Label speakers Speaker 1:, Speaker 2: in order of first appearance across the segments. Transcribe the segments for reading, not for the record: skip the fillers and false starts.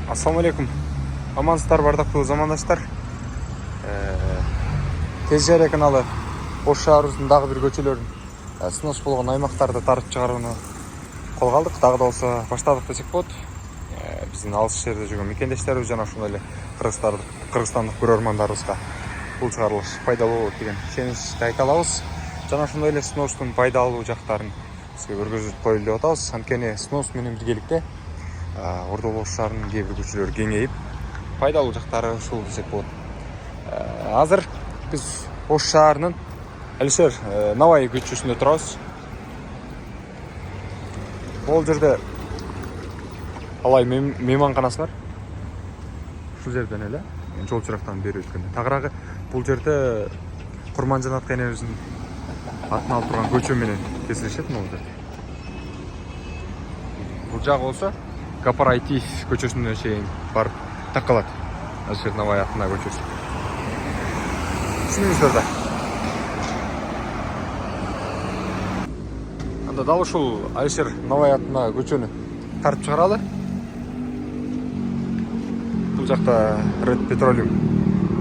Speaker 1: Ассалаумалейкум. Амансыздар, бардактуу замандаштар. Тез Жария каналы Ош шаарыбыздын дагы бир көчөлөрүн сынос болгон аймактарды тарып чыгарууну колго алдык. Дагы да болсо баштадык десек болот. Биздин алыс жерде жүргөн мекендештерибиз жана ошондой эле кыргызстандык көрөрмандарыбызга бул чыгарылыш пайдалуу болот деген ишеничти айта алабыз. Жана ошондой эле сыностун пайдалуу жактарын сизге көргөзүп коелу деп атабыз. Анткени сынос менен биргеликте Ордол Ош шаарынын кээ бир көчөлөрү кеңейип, пайдалуу жактары ушул десек болот. Азыр биз Ош шаарынын Алишер Навай көчөсүндө турабыз. Бул жерде алай мейманканасы бар. Ушул жерден эле жол чырактан бери өткөндө. Тагыраагы бул жерде Курманжанат энебиздин атын алып турган көчө менен кесилишет бул жерде. Бул жагы болсо Кооператив көчөсүнө чейин барып такалат. Алишер Навай атына көчөсү. Түшүнүңүздөр да. Анда дал ушул Алишер Навай атына көчөнү тартып чыгаралы. Бул жакта Red Petroleum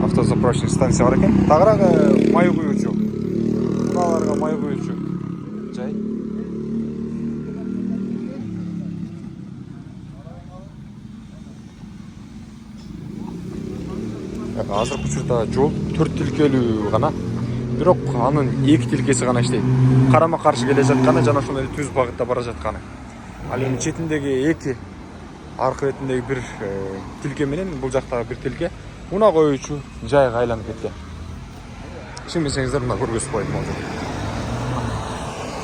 Speaker 1: автозаправочный станция бар экен. Тагыраагы май куюучу. Муналарга май куюучу жай. Азыркы учурда жол 4 тилкелүү гана, бирок анын 2 тилкеси гана иштейт. Карама каршы келе жатканы жана ошондой эле түз багытта бара жатканы. Ал эми четиндеги 2 аркы бетиндеги бир тилке менен бул жактагы бир тилке унаа коюучу жайга айланып кеткен. Ишенбесеңиздер мына көргөзүп коеюн могу жерде.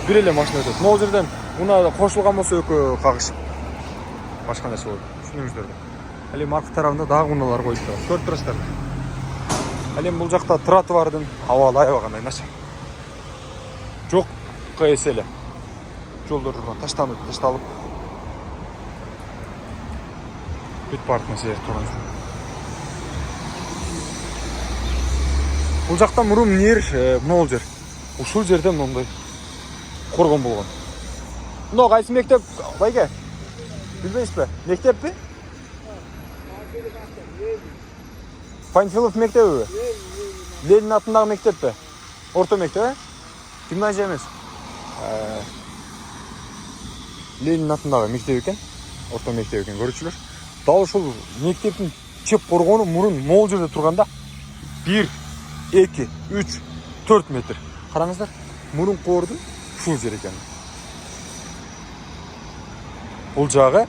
Speaker 1: Бир эле машина өтөт. Могу жерден унаа кошулган болсо экөө кагышып башка нерсе болот. Түшүнүңүздөр да. Ал эми аркы тарабында дагы унаалар коюп турат. Көрүп турасыздар. Ал эми бул жакта тротуардын абалы аябагандай начар. Жокко эсе эле жолдор ташталып бүт бартына сезип турган. Бул жакта мурун могул жер. Ушул жерде моундай коргон болгон. Мына кайсы мектеп, байке? Билбейсизби? Мектеппи? Панфилов мектеби? Ленин атындагы мектеппи? Орто мектеп, гимназия эмес. Ленин атындагы мектеп экен, орто мектеп экен көрүүчүлөр. Дал ушул мектептин чеп коргону мурун могул жерде турганда 1, 2, 3, 4 метр. Караңыздар, мурун корду ушул жер экен. Бул жагы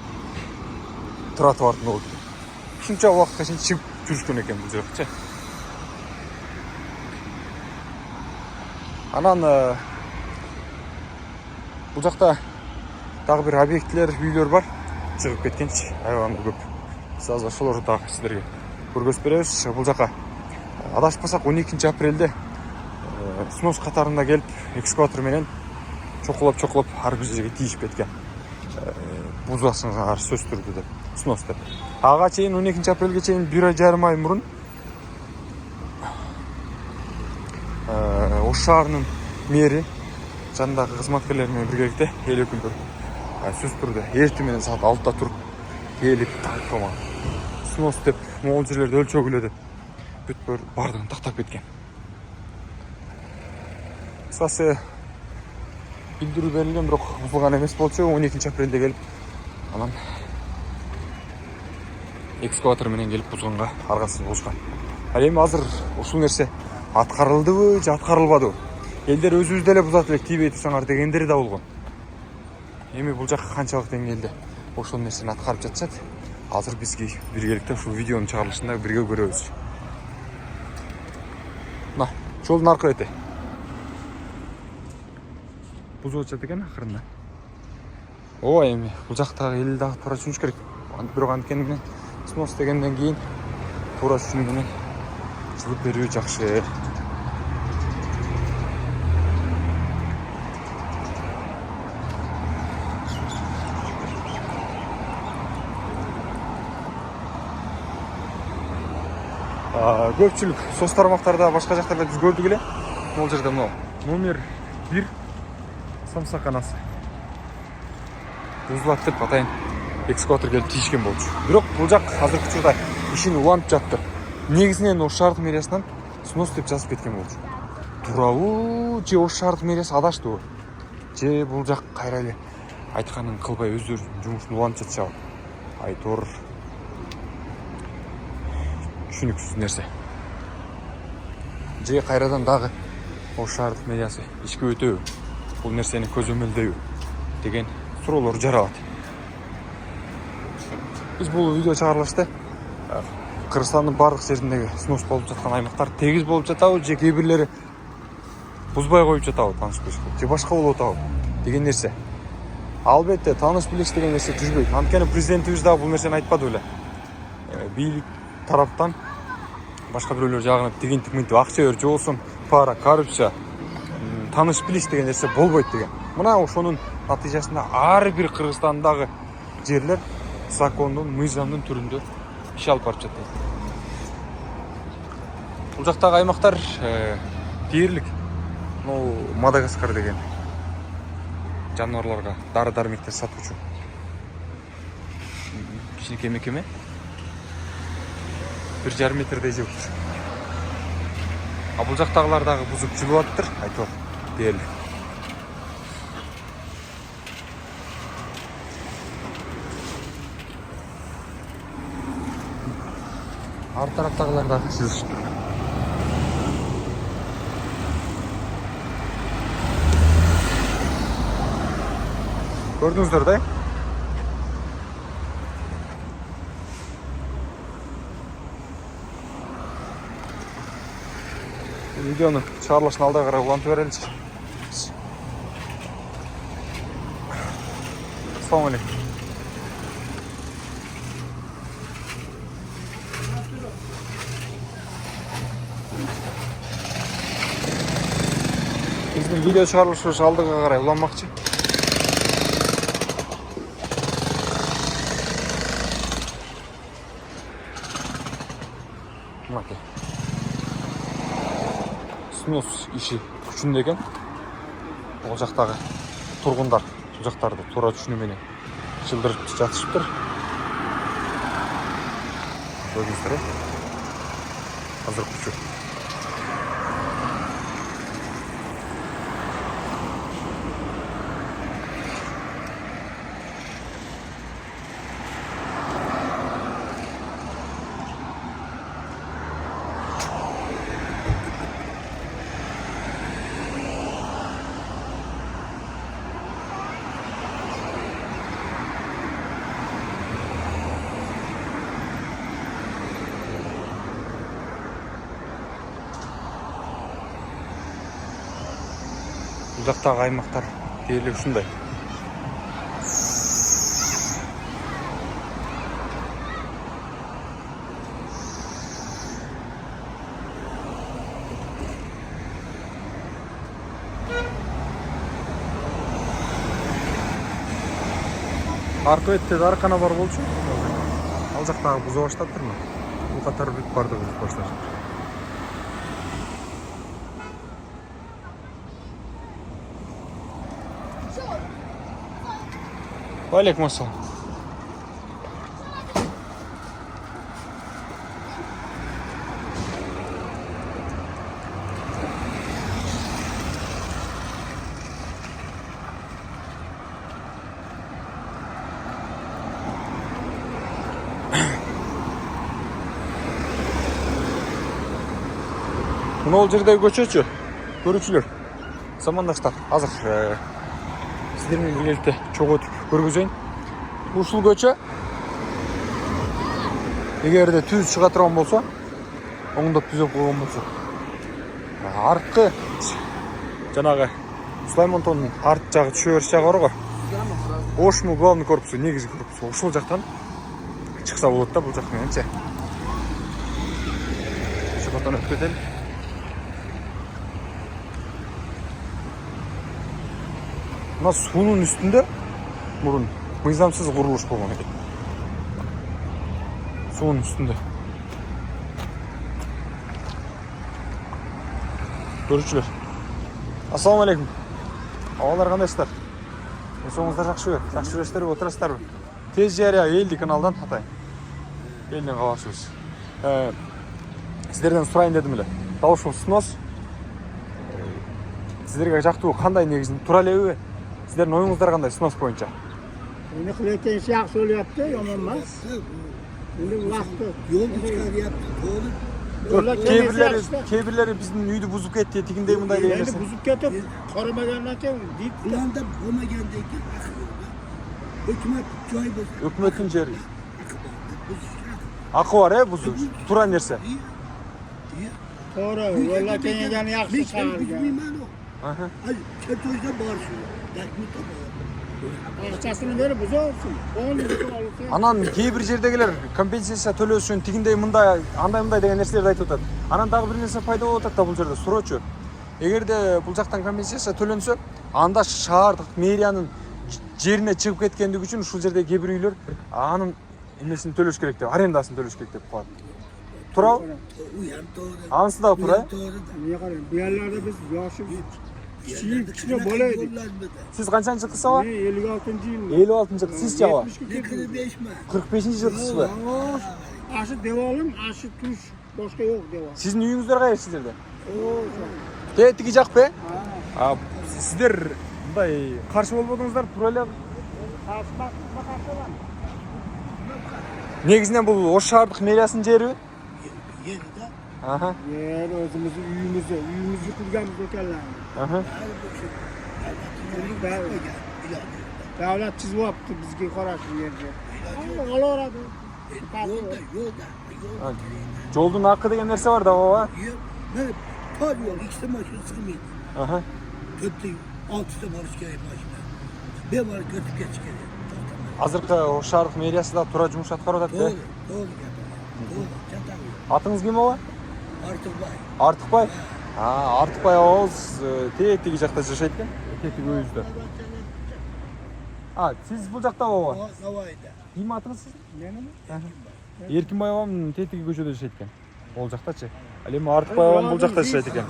Speaker 1: тротуардын болду. Ушунча убакытка чейин чыгып жүрүшкөн экен бул жакчы. Анан бул жакта дагы бир объектилер, үйлөр бар. Чыгып кеткенчи, аябаганда көп. Биз азыр ошолорду дагы сиздерге көргөзүп беребиз. Бул жака адашпасак 12 апрелде снос катарында келип, экскаватор менен чокулап ар бир жерге тийишип кеткен. Бузасыңар сөз түрдү деп, снос деп. Ага чейин 12 апрелге чейин 1,5 ай мурун Ош шаарынын мэри жанындагы кызматкерлер менен биргеликте эл өкүлдөр сөз түрдү эртең менен саат 6-да туруп келип тактама снос деп могул жерлерди өлчөгүлө деп бүт бардыгын тактап кеткен. Кысасы билдирүү берилген, бирок бузулган эмес болчу. 12 апрелде келип анан экскаватор менен келип бузганга аргасыз болушкан. Ал эми азыр ушул нерсе аткарылдыбы же аткарылбадыбы? Элдер өзүбүз деле бузат элек, тийбей турсаңар дегендери да болгон. Эми бул жакка канчалык деңгээлде ошол нерсени аткарып жатышат? Азыр бизге биргеликте ушул видеонун чыгарылышында бирге көрөбүз. Мына жолдун аркы бети бузулуп жатат экен акырында. Эми бул жактагы эл дагы туура түшүнүш керек. Бирок анткени менен снос дегенден кийин туура түшүнүү менен чыгып берүү жакшы. Көпчүлүк соц тармактарда, башка жактарда биз көрдүк эле. Бул жерде номер 1 самсаканасы бузулат деп атайын экскаватор келип тийишкен болчу. Бирок бул жак азыркы учурда ишин улантып жатты. Негизинен Ош шаардык мэриясынан снос деп жазып кеткен болчу. Туурабы же Ош шаардык мэриясы адаштыбы? Же бул жак кайра эле айтканын кылбай өздөрүнүн жумушун улантып жатышабы? Айтор түшүнүксүз нерсе. Же кайрадан дагы Ош шаардык мэриясы ишке өтөбү? Бул нерсени көзөмөлдөйбү деген суроолор жаралат. Биз бул видео чыгарылышты Кыргызстандын бардык жериндеги снос болуп жаткан аймактар тегиз болуп жатабы же кээ бирлери бузбай коюп жатабы тааныш билишке же башка болуп атабы деген нерсе. Албетте тааныш билиш деген нерсе түзбөйт. Анткени президентибиз дагы бул нерсени айтпады беле. Бийлик тараптан башка бирөөлөр жагынып тигинтип мынтип акча бер же болбосо пара, коррупция, тааныш билиш деген нерсе болбойт деген. Мына ошонун натыйжасында ар бир Кыргызстандагы жерлер закондун, мыйзамдын түрүндө иш алып барып жатат. Бул жактагы аймактар дээрлик Мадагаскар деген жаныбарларга дары-дармектер сатуучу кичинекей мекеме 1,5 метрдей жеп отур. А бул жактагылар дагы бузуп жибип атыптыр, айтор дээрлик. Ар тараптагылар дагы жибишиптир. Көрдүңүздөр да? Видеону чыгарылышына алдыга карай улантып береличи. Ассаламу алейкум. Биздин видео чыгарылышы алдыга карай уланмакчы. Мынакей. Снос иши күчүндө экен. Ол жактагы тургундар бул жактарды туура түшүнүү менен чылдырып жатышыптыр. Көрдүңүздөр. Азыр күчү. Бул жактагы аймактар дээрлик ушундай. Аркы бетте дарыкана бар болчу. Ал жактагы буза баштаптырмы? Бул катар бүт барды бузуп башташты. Валейкум ассалам. Мына ол жердеги көчөчү, көрүүчүлөр, замандаштар, азыр сиздер менен биргеликте чогуу өтүп көргөзөйүн. Ушул көчө эгерде түз чыга турган болсо, оңдоп түзөп койгон болсо, аркы жанагы Сулаймонтоонун арт жагы түшө бериш жагы бар го. Ошму главный корпусу, негизги корпусу, ушул жактан чыкса болот да, бул жак мененчи. Ошондон өтүп кетели. Мына суунун үстүндө мурун мыйзамсыз курулуш болгон экен. Суунун үстүндө. Көрүүчүлөр. Ассаламу алейкум. Абалар кандайсыздар? Эсоңуздар жакшыбы? Жакшы жүрөсүздарбы, отурасыздарбы? Tez Жария Элди каналдан атайын. Элден кабарчыбыз. Сиздерден сурайын дедим эле. Дал ушул снос сиздерге жактуу кандай негизин тура элеби? Сиздердин оюңуздар кандай снос боюнча?
Speaker 2: Эми кылетен шак söyleyaptı, yomon emas. Endi vaqti
Speaker 3: Yol çıkaryaptı, doğru.
Speaker 1: Кейбирлери биздин үйдү бузуп кетти, тигиндей мындай
Speaker 2: Endi
Speaker 1: дегенерсин.
Speaker 2: buzub ketip, qaramagandan keyin deyip
Speaker 3: Kulağında bulmagan deyken hükümet joy bo'lsa
Speaker 1: Өкмөттүн жери.
Speaker 3: akı
Speaker 1: Акы
Speaker 3: var.
Speaker 1: бар, бузуш. Тура нерсе.
Speaker 2: to'g'ri, yo'llar kengaygan yaxshi
Speaker 3: Hiç ben
Speaker 2: chiqargan.
Speaker 3: bilmeyman o.
Speaker 1: Aha.
Speaker 3: Ay, çetoyda barışı. Dertmi tabi.
Speaker 2: Акчасын берип бузобсун. 10 yıl olsa.
Speaker 1: Анан кейбир жердегилер компенсация төлөсүн, тигиндей мындай, андай мындай деген нерселерди айтып атат. Анан дагы бир нерсе пайда болуп атат да бул жерде. Суроочу. Эгерде бул жактан компенсация төлөнсө, анда шаардык мэриянын жерине чыгып кеткендиги үчүн ушул жерде кейбир үйлөр анын эмесин төлөш керек деп, арендасын төлөш керек деп коет. Туурабы?
Speaker 3: Uyan doğru.
Speaker 1: Анысы да туура.
Speaker 3: Uyan doğru da.
Speaker 2: Эмне карайм, bu yerlerde biz yoshi
Speaker 3: Yerlerde
Speaker 2: kichkina
Speaker 3: kınak
Speaker 2: bola edik.
Speaker 3: yollar mı da?
Speaker 1: Сиз канчанчы кылсаба?
Speaker 2: 56-yıl.
Speaker 1: 56-cı siz чаба?
Speaker 3: 45 mi?
Speaker 1: 45-ci жылсызбы?
Speaker 2: Aşı devalım, aşı tuş. Başka yok deval.
Speaker 1: Сиздин үйүңүздөр кайер сиздерде?
Speaker 2: Oo,
Speaker 1: Тиги жак бе? Сиздер мындай каршы болбодуңуздар, тура эле
Speaker 2: bakarsan.
Speaker 1: негизинен бул Ош шаардык мэриясынын жериби?
Speaker 3: Yeri de.
Speaker 1: Aha.
Speaker 2: Yer özümüzü, üyümüzü kurganız ekenler.
Speaker 1: Aha.
Speaker 2: Devlet çizip yaptı bizge karşı yerce. Allah aradı.
Speaker 3: Yolda.
Speaker 1: Жолдун акы деген нерсе бар да, ооба.
Speaker 3: Ne? Par yol. İkisi maşın sıkmaydı.
Speaker 1: Aha.
Speaker 3: Kötü. 6'da barış gerek maşına. Bir var kötü geç gerek.
Speaker 1: Азыркы Ош шаардык мэриясы да туура жумуш аткарып атат
Speaker 3: Doğru.
Speaker 1: да.
Speaker 3: Doğru. Doğru. Çatak.
Speaker 1: Атыңыз ким ооба?
Speaker 3: Artık var.
Speaker 1: Артыкбай. Артыкбай абабыз тиги жакта жашайт экен. Тетиги өзүдө. Сиз бул жакта ооба?
Speaker 3: O havayda.
Speaker 1: Ким атыңыз сиздин?
Speaker 2: Benim
Speaker 1: Эркинбай абам тетиги көчөдө жашайт экен. Ол жактачы. Ал эми Артыкбай абам бул жакта жашайт экен.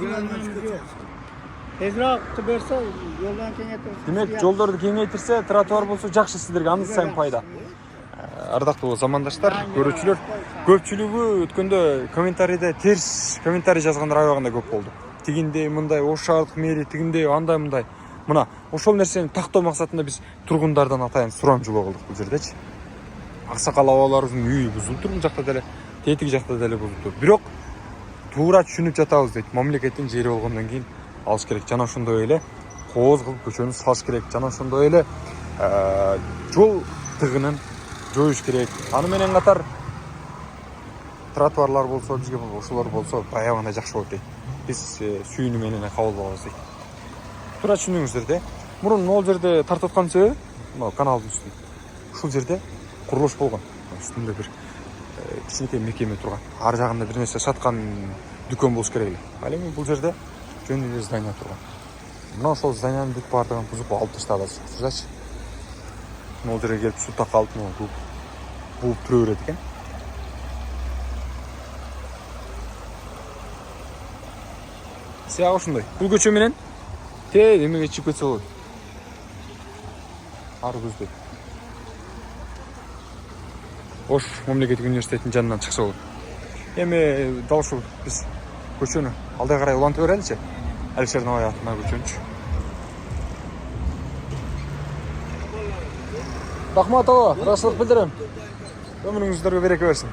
Speaker 2: Tezrak verse yoldan kengetir.
Speaker 1: Демек, жолдорду кеңейтирсе, тротуар болсо жакшы сиздерге, аны сайын пайда. Ардактуу замандаштар, көрүүчүлөр, көпчүлүгү өткөндө комментарийде терс комментарий жазгандар аябагында көп болду. Тигиндей мындай Ош шаардык мэрия тигиндей андай мындай. Мына ошол нерсени тактоо максатында биз тургундардан атайын сурамжылоо кылдык бул жердечи. Аксакал абаларыбыздын үйү бузулуптур, бул жакта деле, тетиги жакта деле бузулуптур. Бирок туура түшүнүп жатабыз дейт. Мамлекеттин жери болгондон кийин алыш керек. Жана ошондой эле кооз кылып көчөнү салыш керек. Жана ошондой эле жол тыгынын жоюш керек. Аны менен катар тротуарлар болсо, бизге ошолор болсо аябагында жакшы болот дейт. Биз сүйүнүү менен кабыл алабыз дейт. Туура түшүнүңүздөр да. Мурун могул жерде тартып аткан себеби, мына каналдын үстүндө. Ушул жерде курулуш болгон. Үстүндө бир кичинекей мекеме турган. Ар жагында бир нерсе саткан дүкөн болуш керек эле. Ал эми бул жерде жөн эле здание турган. Мына ошол зданиянын бүт баардыгын бузуп алып таштады. Тужачы. Могул жерге келип суу такалып, бууп түрө берет экен. Сыяк ушундай. Бул көчө менен эмеге чыгып кетсе болот. Ар көздөй. Ош мамлекеттик университетинин жанынан чыкса болот. Эми дал ушул биз көчөнү алдай карай улантып береличи. Алишер Навай атына көчөнчү. Рахмат ага, ыраазычылык билдирем. Өмүрүңүздөргө береке берсин.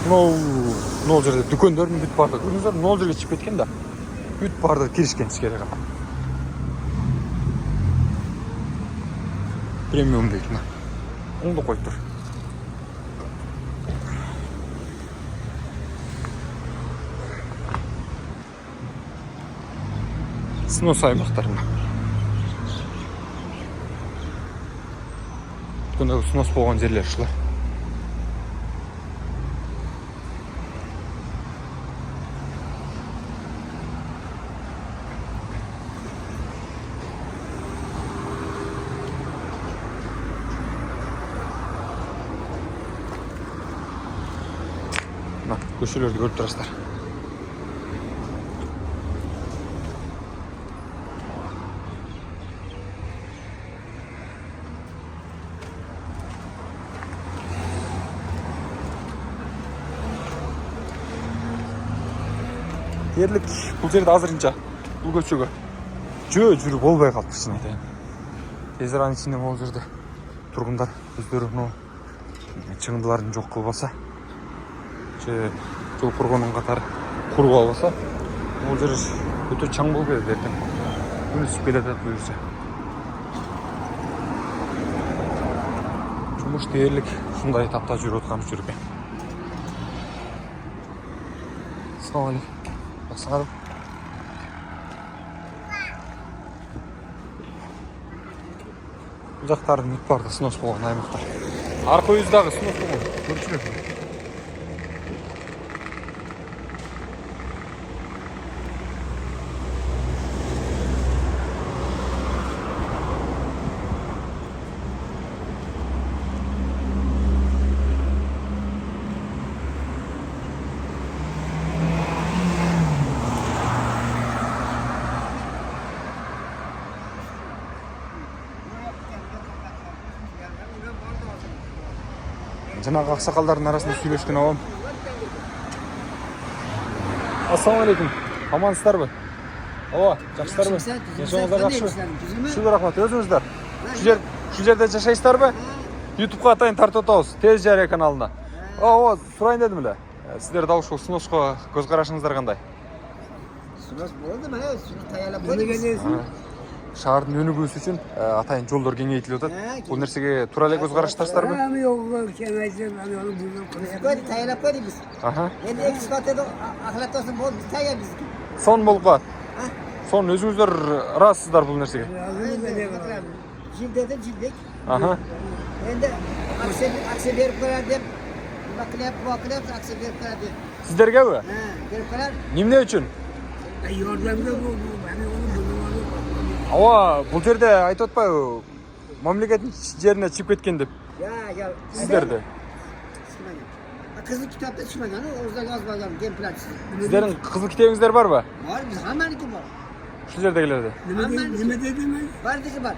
Speaker 1: Нол жерде дүкөндөрдүн бүт баардыгы. Көрдүңүздөр, нол жерге чыгып кеткен да. Бүт баардыгы киришкен ичкерге. Премиум дейт мына. Оңдо коюп тур. Снос аймактарына. Бүткөндө снос болгон жерлер ушулар. Көшөлөрдү көрүп турасыздар. Дерлік бұл жерде азырынша бұл көшеге жүріп болбай қалды шын айтайын. Тез араның ішінде ол жерде тұрғындар өздері шығындыларын жоқ қылбаса, жол құрғанның қатары құрып албаса, ол жер өте чаң болып келеді ертең. Күн үсіп келеді бұйырса. Жұмыс дерлік сондай тапта жүріп отқанымыз жүрген. Ассалаумағалейкум. Жақсыңар. Бұл жақтары мүтбарды снос болған аймақтар. Арқа өздағы снос болған. Көршілер. Жаңағы ақсақалдардың арасында сөйлескен ауам. Ассалаумағалейкум. Амансыздар бі? Ава, жақсылар бі? Денсаулығыңыздар жақсы бі? Шүкір рахмат. Өзіңіздер. Шу жерде жашайсыздар бі? YouTube-ға атайын тартып отырмыз. Тез жария каналына. Ава, сұрайын дедім біле. Сіздер дауыс сносқа көзқарашыңыздар қандай?
Speaker 2: Снос болды ма? Таялап қойдыңыз.
Speaker 1: Шаһардың өнігуі үшін атайын жолдар кеңейтіліп отыр. Бұл нәрсеге тура эле көзқарастарсыздар бы?
Speaker 2: Таялап қойдық біз. Енді экспортеді ақылаттасын болды, біз таябыз.
Speaker 1: Сон болып қалады. Сон өзіңіздер разысыздар бұл нәрсеге.
Speaker 2: Жилдеді, жилдік. Енді акция беріп қойар деп, бақылап, акция беріп қойар деп.
Speaker 1: Сіздерге бі?
Speaker 2: Беріп қойар.
Speaker 1: Немне үшін? Ава, бұл жерде айтып отпай, мемлекеттің жеріне чип кеткен деп. Сіздерде.
Speaker 2: Қызыл кітапта шықмаған, орызда жазбаған, демплатсыз.
Speaker 1: Сіздердің қызыл кітебіңіздер бар ба?
Speaker 2: Бар, біз хаманікі бар.
Speaker 1: Шу жердегілерде.
Speaker 2: Неме деді ме? Бардығы бар.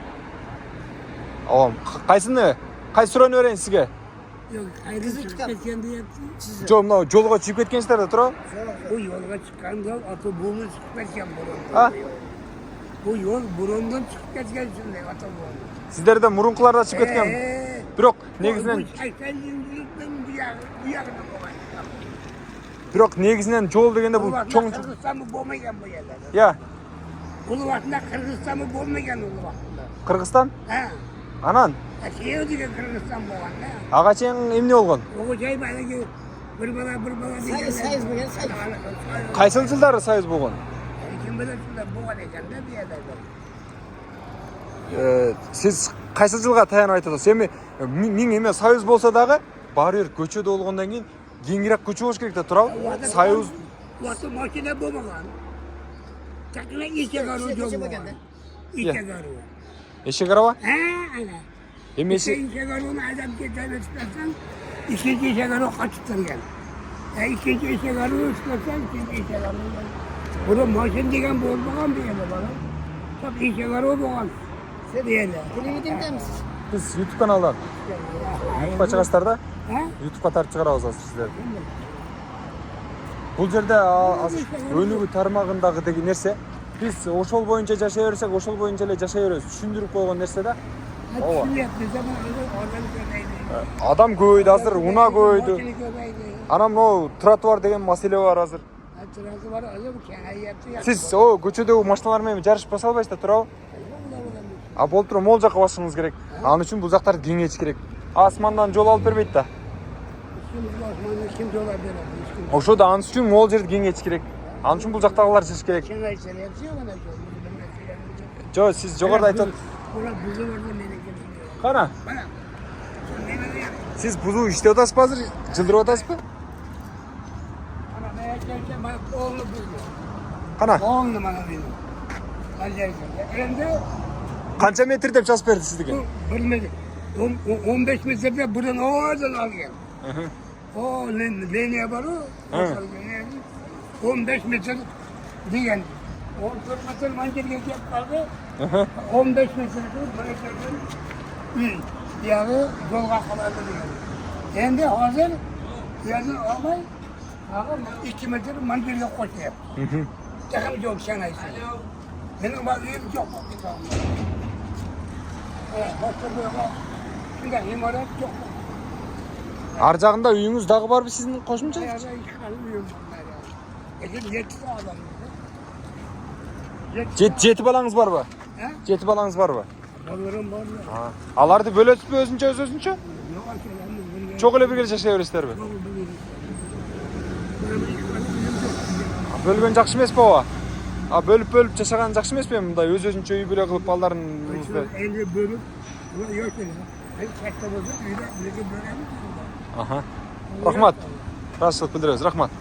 Speaker 1: Авам, қай сұраны өрейін сізге?
Speaker 2: Қызыл кітап.
Speaker 1: Жоқ, мынау жолға чип кеткенсіздер де тұра?
Speaker 4: Bu yolga çıkanda otobüsün çıkıp geçen
Speaker 1: Ha?
Speaker 4: Bu yol burundan çıkıp geçen şimdi otobüs.
Speaker 1: Сіздерде мұрынқыларда чип кеткен. Бирок негізінен жол дегенде бұл чоң.
Speaker 4: Kırgızistan mı bulmayan bu yerler?
Speaker 1: Ya,
Speaker 4: Ulu vaktinde Kırgızistan mı bulmayan ulu vaktinde?
Speaker 1: Қырғызстан?
Speaker 4: Ha?
Speaker 1: Анан,
Speaker 4: Şey o diye Kırgızistan bulan ne?
Speaker 1: аға чейін эмне болгон?
Speaker 4: O şey bana ki bir bala diye.
Speaker 2: Sayız bu ya, sayız.
Speaker 1: Кайсыл жылдары союз болгон?
Speaker 4: Kim bilir şunda bulan eken de bir yerler.
Speaker 1: Сиз кайсыл жылга таянып айтып атасыз? Эми миң эме союз болсо дагы баары бир көчөдө болгондон кийин кеңирээк көчө болуш керек да турабы? Союз
Speaker 4: Vakti makine bulmagan. Takına işe karı yok. İşe karı.
Speaker 1: эшек араба?
Speaker 4: Ha ana.
Speaker 1: Эми
Speaker 4: İşe karını adam getirmek istersen ikinci işe karı kaçtır gel. İkinci işe karı istersen ikinci işe karı. Burada maşin diyen bulmagan bir yere bana. Tabi işe karı bulmagan. Diyeler.
Speaker 2: Televizyonda mısınız?
Speaker 1: Биз YouTube каналдан YouTube'га чыгасыздар да?
Speaker 4: Ha?
Speaker 1: YouTube'га тартып чыгарабыз азыр сиздерди. Бул жерде азыр өнүгүү тармагындагы деген нерсе биз ошол боюнча жашай берсек, ошол боюнча эле жашай беребиз. Түшүндүрүп койгон нерсе да. Ооба. Адам көбөйдү азыр, унаа көбөйдү. Анан могу тротуар деген маселе бар азыр. Сиз көчөдөгү машиналар менен жарышпаса албайсыздар, туурабы? А болуп туруп могул жакка басышыңыз керек. Анын үчүн бул жактарды кеңейтиш керек. Асмандан жол алып бербейт да. Ошо да анын үчүн могул жерди кеңейтиш керек. Анын үчүн бул жактагылар чыгыш керек. Жок, сиз жогоруда айтып Кана? Сиз бузуу иштеп атасызбы азыр? Жылдырып атасызбы? Кана? Канча метр деп жазып берди сиздике?
Speaker 4: 15 metrede buradan oradan alıyor. O ne var o? 15 metre diyen. 10 metre mancır geçip kaldı. 15 metre bırakırdım. Yağı yolga kalardı diyor. Şimdi hazır yazın alay. 2 metre mancırla koşuyor. Yakın yok sanayi. Benim vaziyim çok. Başka böyle şurada imaret çok.
Speaker 1: Ар жағында үйіңіз дағы бар ма сіздің қосымша?
Speaker 4: Ayağına iş kalmıyor bunlar ya. Ekim yetki adam.
Speaker 1: Жеті балаңыз бар ба?
Speaker 4: He?
Speaker 1: Жеті балаңыз бар ба?
Speaker 4: Ballarım var ya.
Speaker 1: Аларды бөлесіз бе өзінше?
Speaker 4: Yok açılan.
Speaker 1: Çok ele бірге жашай бересіздер бе? Бөлген жақсы емес па оға? Бөліп жашаған жақсы емес пе? Мындай өз-өзінше үй бүле қылып балдарын...
Speaker 4: Elde bölüp, bu yok öyle. Hani kaçta bozuk, öyle bölelim.
Speaker 1: Рахмат. Разышылық білдіресіз. Рахмат.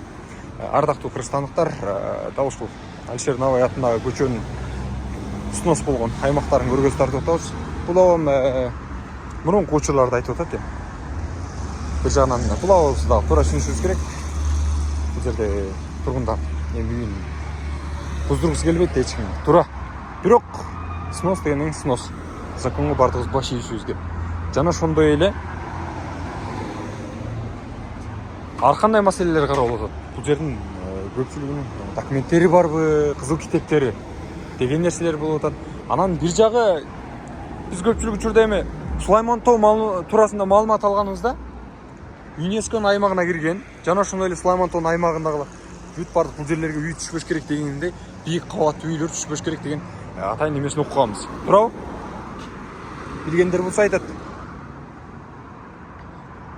Speaker 1: Ардақты қырғызстандықтар, дәл ушул Алишер Навай атындағы көчөнүн снос болгон аймактарын көргөз тартып атабыз. Бул абам мурунку учурларды айтып атат эми. Бир жагынан бул абабызды дагы туура түшүнүшүбүз керек. Бул жерде тургундар эми үйүн буздургусу келбейт эч ким. Туура. Бирок снос деген снос. Законго бардыгыбыз баш ийишибиз керек. Жана ошондой эле ар кандай маселелер каралып атат. Бул жердин көпчүлүгүнүн документтери барбы, кызыл китептери деген нерселер болуп атат. Анан бир жагы биз көпчүлүк учурда эми Сулайман тоо туурасында маалымат алганыбызда ЮНЕСКОнун аймагына кирген, жана ошондой эле Сулайман тоонун аймагындагы бүт бардык бул жерлерге үй түшпөш керек дегендей бийик кабаттуу үйлөр түшпөш керек деген атайын немесин окуганбыз. Туурабы? Билгендер болсо айтат.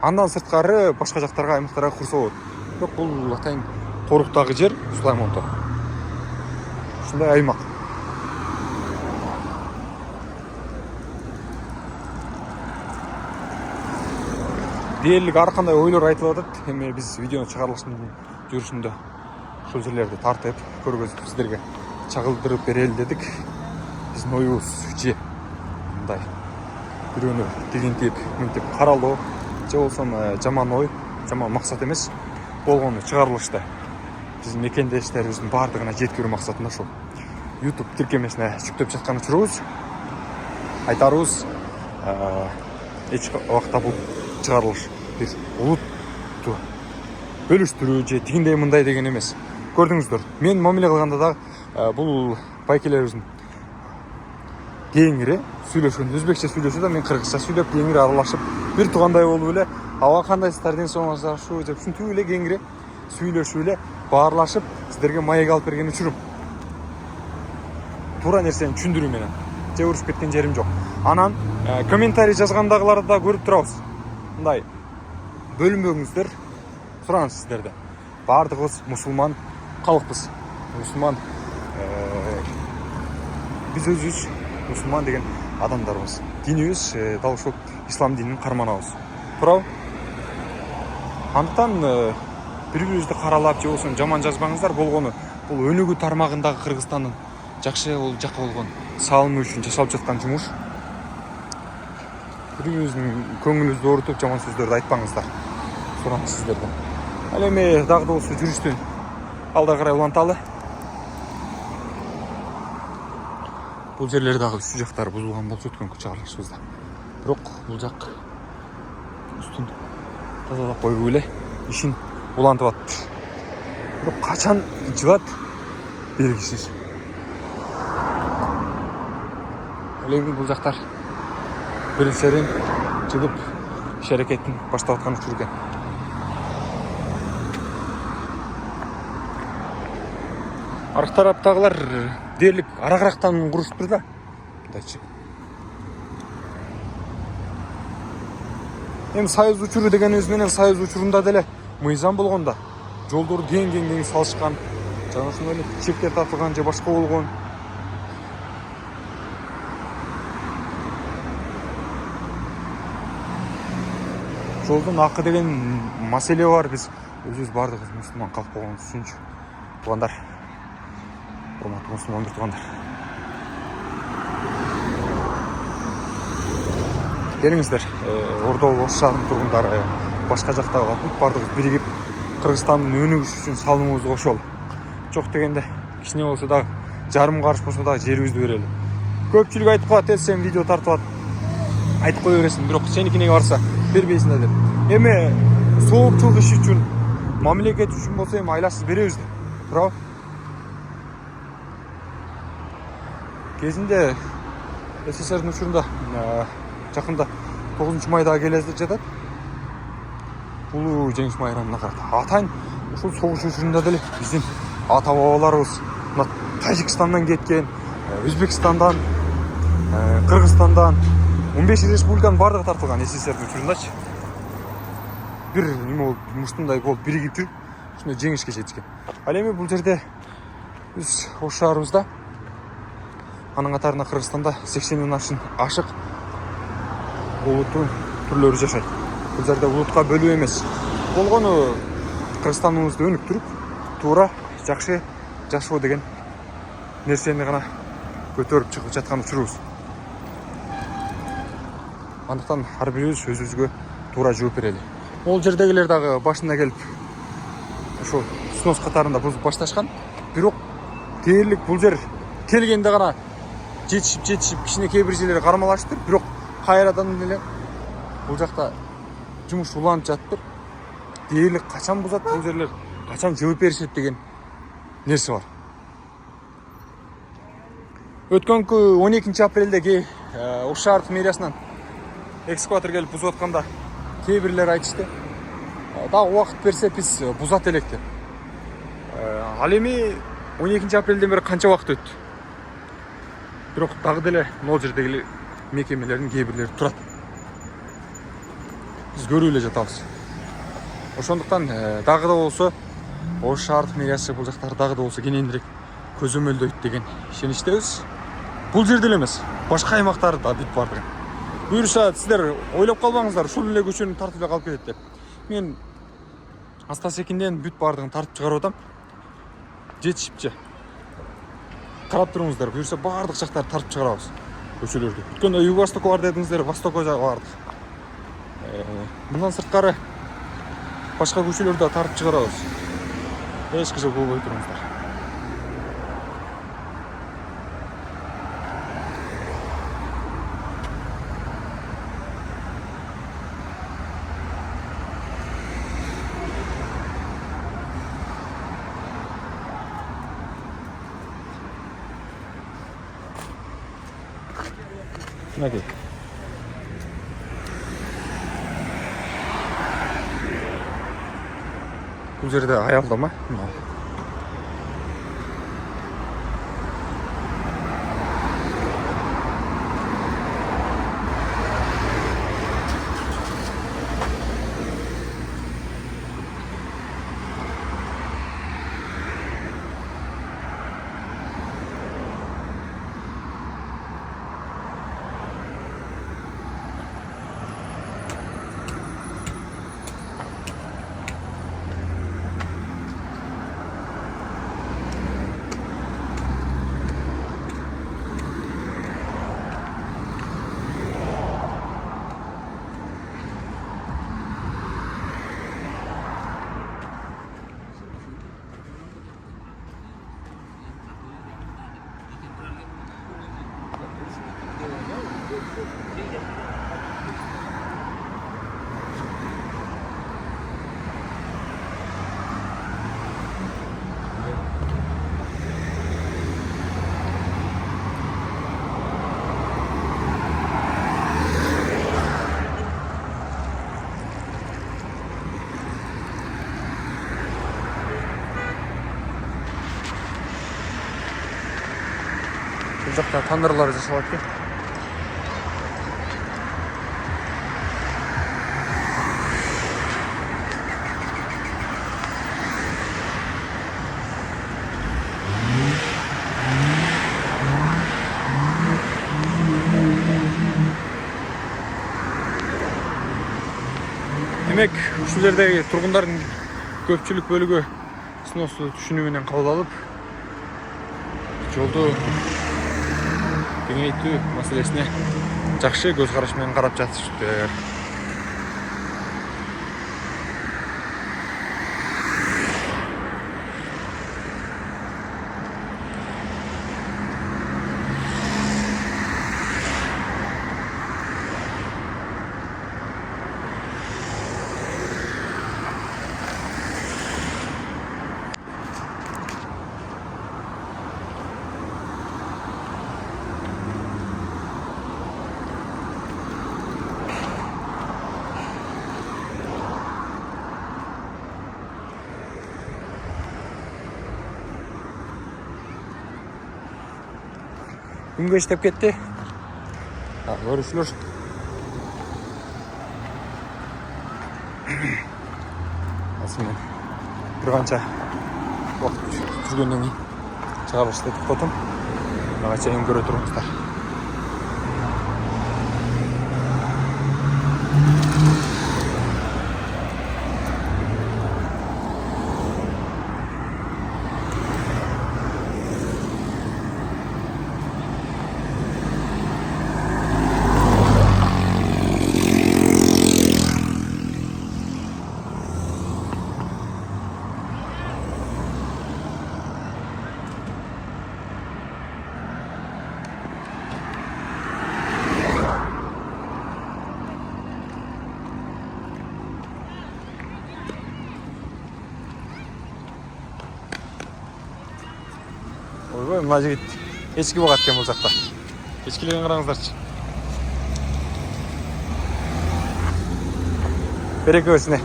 Speaker 1: Андан сырткары башка жактарга, аймактарга курса болот. Бирок бул атайын торуктагы жер Сулайман тоо. Ушундай аймак. Дээрлик ар кандай ойлор айтылып атат. Эми биз видеонун чыгарылышынын жүрүшүндө ушул жерлерди тартып, көргөзүп сиздерге чагылдырып берели дедик. Биздин оюбуз же мындай бирөөнү тигинтип, мынтип каралоо же болсо жаман ой, жаман максат эмес болгону чыгарылышты. Биздин мекендештерибиздин баардыгына жеткирүү максатында ушул YouTube тиркемесине жүктөп жаткан учурубуз. Айтарыбыз эч убакта бул чыгарылыш бир улутту бөлүштүрүү же тигиндей мындай деген эмес. Көрдүңүздөр, мен мамиле кылганда да бул байкелерибиздин кеңири сүйлөшкөн, өзбекче сүйлөшүп да мен кыргызча сүйлөп кеңири аралашып бир туугандай болуп эле аба кандайсыздар ден соңуңуздар ушу деп ушинтип эле кеңири сүйлөшүп эле баарлашып сиздерге маек алып берген учурум. Туура нерсени түшүндүрүү менен же урушуп кеткен жерим жок. Анан комментарий жазгандагыларды да көрүп турабыз. Мындай бөлүнбөңүздөр, сураңыз сиздерде. Баардыгыбыз мусулман калкпыз. Мусулман биз өзүбүз мусулман деген адамдарбыз. Динибиз дал ушул ислам динин карманабыз. Туурабы? Андыктан бири-бирибизди каралап же болсо жаман жазбаңыздар, болгону бул өнүгүү тармагындагы Кыргызстандын жакшы жакка болгон салымы үчүн жашалып жаткан жумуш. Бири-бирибиздин көңүлүбүздү оорутуп жаман сөздөрдү айтпаңыздар. Сураңыз сиздерден. Ал эми дагы да болсо жүрүштүн алда карай уланталы. Бул жерлер дагы үстү жактары бузулган болчу өткөн чыгарылышыбызда. Бирок бул жак үстүн тазалап коюп эле ишин улантып атты. Бирок качан жылат белгисиз. Эми бул жактар биринчиден жылып иш аракетин баштап аткан учур экен. Аркы тараптагылар дээрлик арагырактан курушуптур да. Мындайчы. Эми союз учуру дегенибиз менен союз учурунда деле мыйзам болгондо жолдорду кең салышкан, жана ошондой эле чектер тартылган же башка болгон. Жолдун акы деген маселе бар. Биз өзүбүз бардыгыбыз мусулман калк болгонубуз үчүнчү. Туугандар, урматтуу мусулман туугандар. Келиңиздер, Ордо Ош шаарынын тургундары, башка жактагы бүт бардыгыбыз биригип Кыргызстандын өнүгүшү үчүн салымыбызды кошолу. Жок дегенде кичине болсо дагы жарым карыш болсо дагы жерибизди берели. Көпчүлүк айтып коет, сен видео тартып ат. Айтып кое бересиң, бирок сеникине барса бербейсиң да деп. Эми соопчулук иш үчүн, мамлекет үчүн болсо эми айлашсыз беребиз да. Туурабы? кезінде СССРдің учурунда жакында 9 майда келе жатат. Улуу жеңиш майрамына карата. Атайын ушул согуш учурунда деле биздин ата бабаларыбыз мына Тажикстандан кеткен, Өзбекстандан, Кыргызстандан 15 республиканын бардыгы тартылган СССРдин учурундачы. Бир неме болуп, муштундай болуп биригип жүрүп, ушундай жеңишке жетишкен. Ал эми бул жерде биз ош шаарыбызда анын катарында Кыргызстанда 80ден ашык улуттун түрлөрү жашайт. Бул жерде улутка бөлүү эмес. Болгону Кыргызстаныбызды өнүктүрүп, туура жакшы жашоо деген нерсени гана көтөрүп чыгып жаткан учурубуз. Андыктан ар бирибиз өзүбүзгө туура жооп берели. Ол жердегилер дагы башына келип ошо снос катарында бузуп башташкан. Бирок дээрлик бул жер келгенде гана жетишип кичинекей бир жерлери кармалашыптыр. Бирок кайрадан эле бул жакта жумуш уланып жатыптыр. Дээрлик качан бузат, бул жерлер качан жооп беришет деген нерсе бар. Өткөнкү 12 апрелде Ош шаардык мэриясынан экскаватор келип бузуп атканда кээ бирлер айтышты. Дагы убакыт берсе биз бузат элек деп. Ал эми 12 апрелден бери канча убакыт өттү. Бирок дагы деле могул жердеги мекемелердин кээ бирлери турат. Биз көрүп эле жатабыз. Ошондуктан дагы да болсо Ош шаардык мэриясы бул жактар дагы да болсо кененирээк көзөмөлдөйт деген ишеничтебиз. Бул жерде эле эмес, башка аймактарда бүт бардыгы. Буюрса сиздер ойлоп калбаңыздар, ушул эле көчөнү тартып эле калып кетет деп. Мен аста-секинден бүт бардыгын тартып чыгарып атам. Жетишипчи. Карап туруңуздар, буюрса бардык жактарды тартып чыгарабыз көчөлөрдү. Өткөндө Юго-Восток бар дедиңиздер, Востокко бардык. Мындан сырткары башка көчөлөрдү тартып чыгарабыз. Эч кыжыл болбой туруңуздар. Мынакей. Бул жерде аялдама. Бул жакта тандырлар жасалат экен. Демек, ушул жердеги тургундардын көпчүлүк бөлүгү сносу түшүнүү менен кабыл алып, жолду кеңейтүү маселесине жакшы көз караш менен карап жатышыптыр. күнгө иштеп кетти. Көрүүчүлөр. Асымен bir qancha vaqt жүргөндөн кийин чыгарылышты деп қойдым. Мага чейин көрө туруңуздар. Ойбой, мына жігіт ешкі болған екен бұл жақта. Ешкілеген қараңыздаршы. Береке өсіне.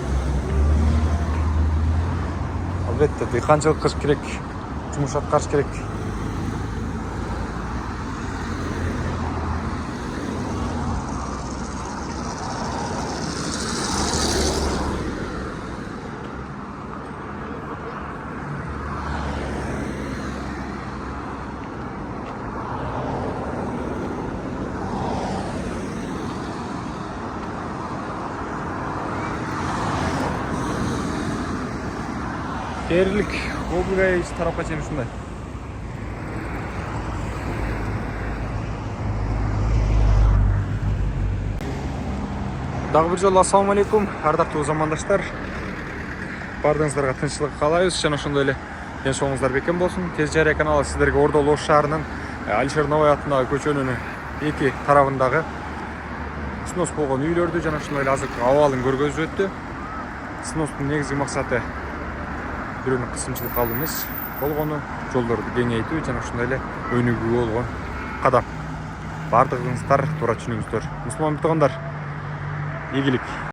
Speaker 1: Албетте, диқаншылық қыш керек, жұмыс атқарыш керек. Ерлік облгай тарапқа чейін ұшындай. Дағы бір жол ассаламу алейкум, ардақты замандаштар. Бардыңыздарға тыншылық қалайыз, және ошондой эле денсаулығыңыздар бекем болсын. Тез жария каналы сіздерге Ордол Ош шаарынын Алишер Новай атындагы көчөнүн эки тарабындагы сынос болгон үйлөрдү жана ошондой эле азыркы абалын көргөзүп өттү. Сыностун негизги максаты бирөөнү кысымчылыкка алуу эмес, болгону жолдорду кеңейтүү жана ошондой эле өнүгүүгө болгон кадам. Бардыгыңыздар туура түшүнүңүздөр. Мусулман туугандар, ийгилик.